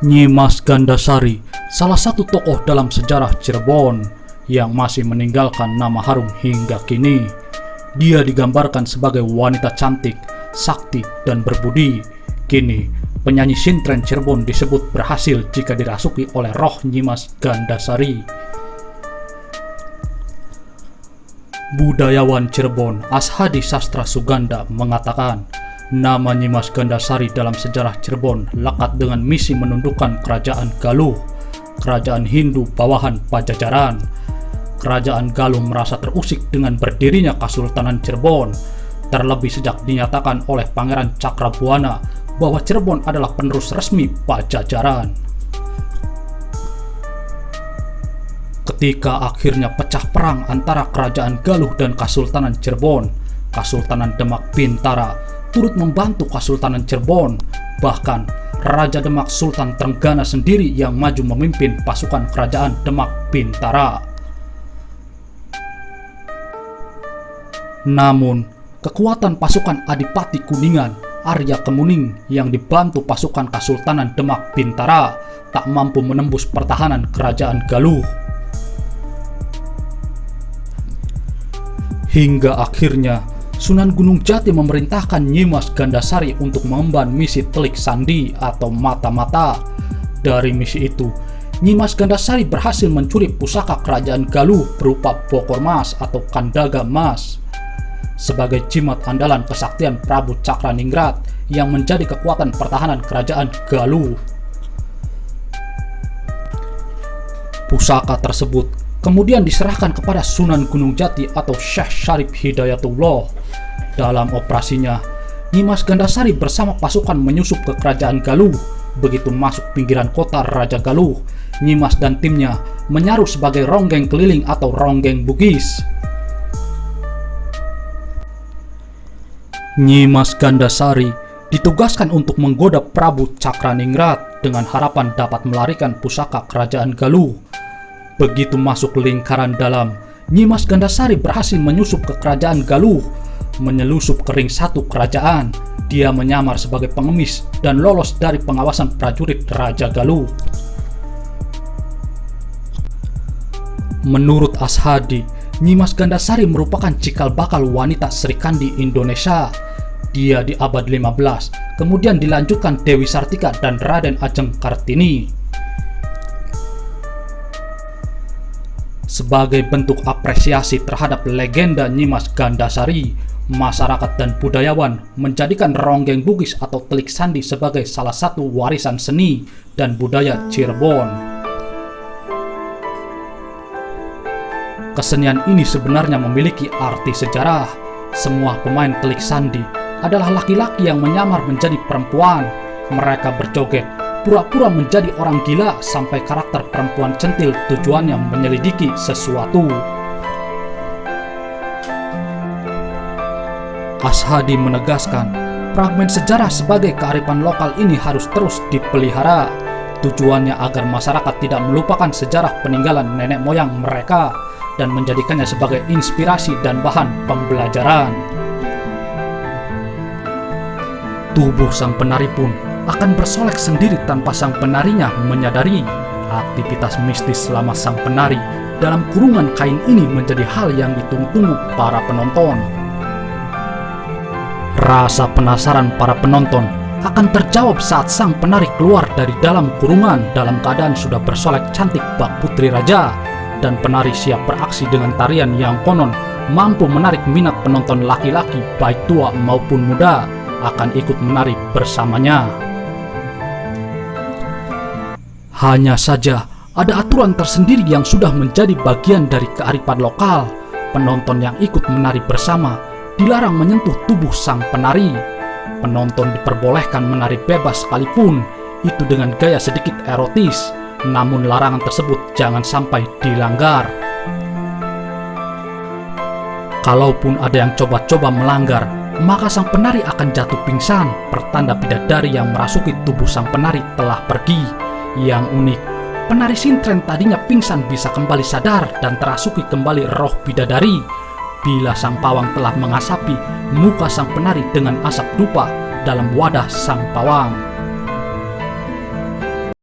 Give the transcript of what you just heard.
Nyimas Gandasari, salah satu tokoh dalam sejarah Cirebon yang masih meninggalkan nama harum hingga kini. Dia digambarkan sebagai wanita cantik, sakti, dan berbudi. Kini, penyanyi sintren Cirebon disebut berhasil jika dirasuki oleh roh Nyimas Gandasari. Budayawan Cirebon Ashadi Sastra Suganda mengatakan, nama Nyimas Gandasari dalam sejarah Cirebon lekat dengan misi menundukkan Kerajaan Galuh, Kerajaan Hindu bawahan Pajajaran. Kerajaan Galuh merasa terusik dengan berdirinya Kesultanan Cirebon, terlebih sejak dinyatakan oleh Pangeran Cakrabuana bahwa Cirebon adalah penerus resmi Pajajaran. Ketika akhirnya pecah perang antara Kerajaan Galuh dan Kesultanan Cirebon, Kesultanan Demak Bintara turut membantu Kesultanan Cirebon. Bahkan Raja Demak Sultan Trenggana sendiri yang maju memimpin pasukan Kerajaan Demak Bintara. Namun, kekuatan pasukan Adipati Kuningan Arya Kemuning yang dibantu pasukan Kesultanan Demak Bintara tak mampu menembus pertahanan Kerajaan Galuh. Hingga akhirnya Sunan Gunung Jati memerintahkan Nyimas Gandasari untuk mengemban misi Telik Sandi atau mata-mata. Dari misi itu, Nyimas Gandasari berhasil mencuri pusaka Kerajaan Galuh berupa bokor emas atau kandaga emas. Sebagai jimat andalan kesaktian Prabu Cakraningrat yang menjadi kekuatan pertahanan Kerajaan Galuh. Pusaka tersebut kemudian diserahkan kepada Sunan Gunung Jati atau Syekh Syarif Hidayatullah. Dalam operasinya, Nyimas Gandasari bersama pasukan menyusup ke Kerajaan Galuh. Begitu masuk pinggiran kota Raja Galuh, Nyimas dan timnya menyaru sebagai ronggeng keliling atau ronggeng Bugis. Nyimas Gandasari ditugaskan untuk menggoda Prabu Cakraningrat dengan harapan dapat melarikan pusaka Kerajaan Galuh. Begitu masuk lingkaran dalam, Nyimas Gandasari berhasil menyusup ke Kerajaan Galuh. Menyelusup ke ring satu kerajaan, dia menyamar sebagai pengemis dan lolos dari pengawasan prajurit Raja Galuh. Menurut Ashadi, Nyimas Gandasari merupakan cikal bakal wanita Srikandi Indonesia. Dia di abad 15, kemudian dilanjutkan Dewi Sartika dan Raden Ajeng Kartini. Sebagai bentuk apresiasi terhadap legenda Nyimas Gandasari, masyarakat dan budayawan menjadikan ronggeng Bugis atau Telik Sandi sebagai salah satu warisan seni dan budaya Cirebon. Kesenian ini sebenarnya memiliki arti sejarah. Semua pemain Telik Sandi adalah laki-laki yang menyamar menjadi perempuan. Mereka berjoget, pura-pura menjadi orang gila sampai karakter perempuan centil tujuannya menyelidiki sesuatu. Ashadi menegaskan, fragmen sejarah sebagai kearifan lokal ini harus terus dipelihara. Tujuannya agar masyarakat tidak melupakan sejarah peninggalan nenek moyang mereka dan menjadikannya sebagai inspirasi dan bahan pembelajaran. Tubuh sang penari pun akan bersolek sendiri tanpa sang penarinya menyadari. Aktivitas mistis selama sang penari dalam kurungan kain ini menjadi hal yang ditunggu-tunggu para penonton. Rasa penasaran para penonton akan terjawab saat sang penari keluar dari dalam kurungan dalam keadaan sudah bersolek cantik bak putri raja, dan penari siap beraksi dengan tarian yang konon mampu menarik minat penonton laki-laki baik tua maupun muda akan ikut menari bersamanya. Hanya saja, ada aturan tersendiri yang sudah menjadi bagian dari kearifan lokal. Penonton yang ikut menari bersama dilarang menyentuh tubuh sang penari. Penonton diperbolehkan menari bebas sekalipun, itu dengan gaya sedikit erotis. Namun larangan tersebut jangan sampai dilanggar. Kalaupun ada yang coba-coba melanggar, maka sang penari akan jatuh pingsan, pertanda bidadari yang merasuki tubuh sang penari telah pergi. Yang unik, penari sintren tadinya pingsan bisa kembali sadar dan terasuki kembali roh bidadari bila sang pawang telah mengasapi muka sang penari dengan asap dupa dalam wadah sang pawang.